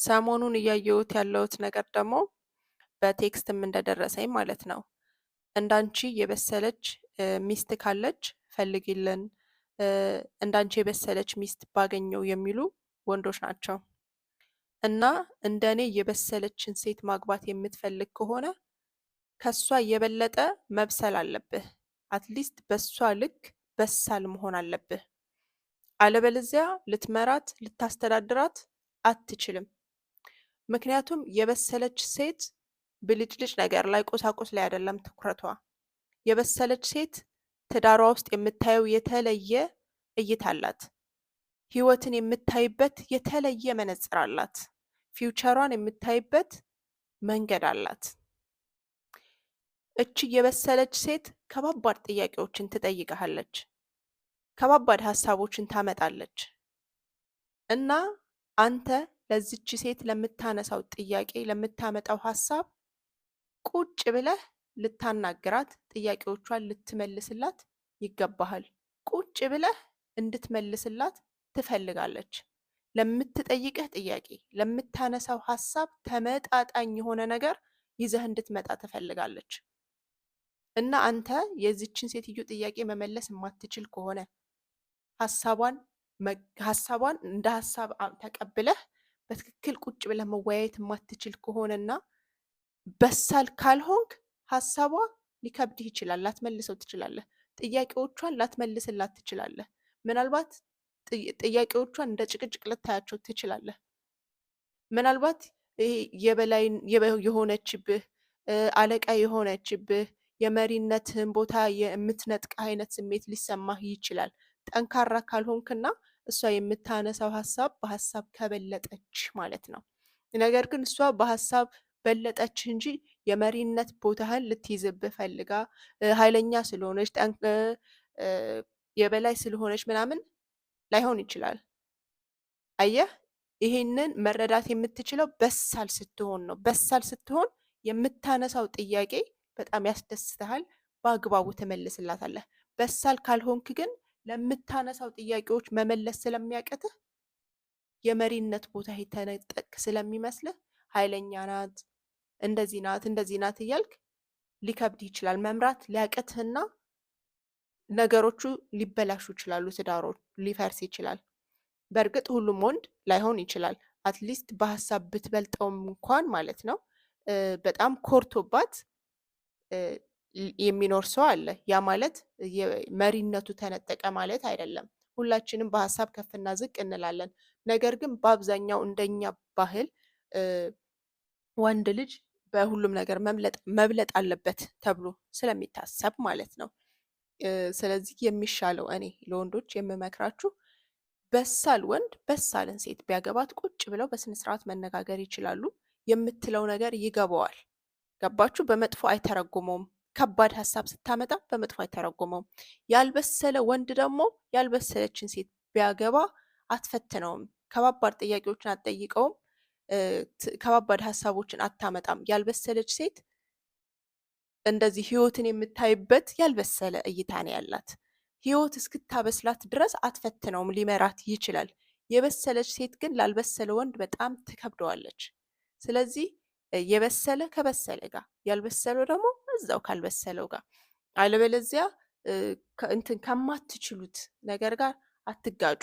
ሰሞኑን እያየሁት ያለሁት ነገር ደግሞ በቴክስትም እንደደረሰኝ ማለት ነው። እንዳንቺ የበሰለች ሚስት ካለች ፈልጊልን፣ እንዳንቺ የበሰለች ሚስት ባገኘው የሚሉ ወንዶች ናቸው። እና እንደኔ የበሰለችን ሴት ማግባት የምትፈልግ ከሆነ ከሷ የበለጠ መብሰል አለብህ። አትሊስት በሷ ልክ በሳል መሆን አለብህ። አለበለዚያ ልትመራት ልታስተዳድራት አትችልም። ምክንያቱም የበሰለች ሴት ብልጭልጭ ነገር ላይ ቁሳቁስ ላይ አይደለም ትኩረቷ። የበሰለች ሴት ትዳሯ ውስጥ የምታየው የተለየ እይታ አላት። ህይወትን የምታይበት የተለየ መነጽር አላት። ፊውቸሯን የምታይበት መንገድ አላት። እቺ የበሰለች ሴት ከባባድ ጥያቄዎችን ትጠይቅሃለች። ከባባድ ሀሳቦችን ታመጣለች እና አንተ ለዚች ሴት ለምታነሳው ጥያቄ ለምታመጣው ሀሳብ ቁጭ ብለህ ልታናግራት፣ ጥያቄዎቿን ልትመልስላት ይገባሃል። ቁጭ ብለህ እንድትመልስላት ትፈልጋለች። ለምትጠይቅህ ጥያቄ ለምታነሳው ሀሳብ ተመጣጣኝ የሆነ ነገር ይዘህ እንድትመጣ ትፈልጋለች እና አንተ የዚችን ሴትዮ ጥያቄ መመለስ የማትችል ከሆነ ሀሳቧን እንደ ሀሳብ ተቀብለህ በትክክል ቁጭ ብለህ መወያየት የማትችል ከሆነና በሳል ካልሆንክ ሀሳቧ ሊከብድህ ይችላል። ላትመልሰው ትችላለህ። ጥያቄዎቿን ላትመልስላት ትችላለህ። ምናልባት ጥያቄዎቿን እንደ ጭቅጭቅ ልታያቸው ትችላለህ። ምናልባት ይሄ የበላይ የሆነችብህ አለቃ የሆነችብህ የመሪነትህን ቦታ የምትነጥቅ አይነት ስሜት ሊሰማህ ይችላል። ጠንካራ ካልሆንክና እሷ የምታነሳው ሀሳብ በሀሳብ ከበለጠች ማለት ነው። ነገር ግን እሷ በሀሳብ በለጠች እንጂ የመሪነት ቦታህን ልትይዝብህ ፈልጋ ኃይለኛ ስለሆነች የበላይ ስለሆነች ምናምን ላይሆን ይችላል። አየህ፣ ይሄንን መረዳት የምትችለው በሳል ስትሆን ነው። በሳል ስትሆን የምታነሳው ጥያቄ በጣም ያስደስትሃል፣ በአግባቡ ትመልስላታለህ። በሳል ካልሆንክ ግን ለምታነሳው ጥያቄዎች መመለስ ስለሚያቅትህ የመሪነት ቦታ የተነጠቅ ስለሚመስልህ ኃይለኛ ናት፣ እንደዚህ ናት፣ እንደዚህ ናት እያልክ ሊከብድ ይችላል። መምራት ሊያቅትህና ነገሮቹ ሊበላሹ ይችላሉ። ትዳሮች ሊፈርስ ይችላል። በእርግጥ ሁሉም ወንድ ላይሆን ይችላል። አትሊስት በሀሳብ ብትበልጠውም እንኳን ማለት ነው በጣም ኮርቶባት የሚኖር ሰው አለ። ያ ማለት መሪነቱ ተነጠቀ ማለት አይደለም። ሁላችንም በሀሳብ ከፍና ዝቅ እንላለን። ነገር ግን በአብዛኛው እንደኛ ባህል ወንድ ልጅ በሁሉም ነገር መብለጥ አለበት ተብሎ ስለሚታሰብ ማለት ነው። ስለዚህ የሚሻለው እኔ ለወንዶች የምመክራችሁ በሳል ወንድ በሳልን ሴት ቢያገባት ቁጭ ብለው በስነስርዓት መነጋገር ይችላሉ። የምትለው ነገር ይገባዋል። ገባችሁ? በመጥፎ አይተረጉመውም። ከባድ ሀሳብ ስታመጣ በመጥፎ አይተረጉመውም። ያልበሰለ ወንድ ደግሞ ያልበሰለችን ሴት ቢያገባ አትፈትነውም። ከባባድ ጥያቄዎችን አትጠይቀውም። ከባባድ ሀሳቦችን አታመጣም። ያልበሰለች ሴት እንደዚህ ህይወትን የምታይበት ያልበሰለ እይታ ነው ያላት። ህይወት እስክታበስላት ድረስ አትፈትነውም። ሊመራት ይችላል። የበሰለች ሴት ግን ላልበሰለ ወንድ በጣም ትከብደዋለች። ስለዚህ የበሰለ ከበሰለ ጋር ያልበሰለው ደግሞ እዛው ካልበሰለው ጋር፣ አለበለዚያ እንትን ከማትችሉት ነገር ጋር አትጋጩ።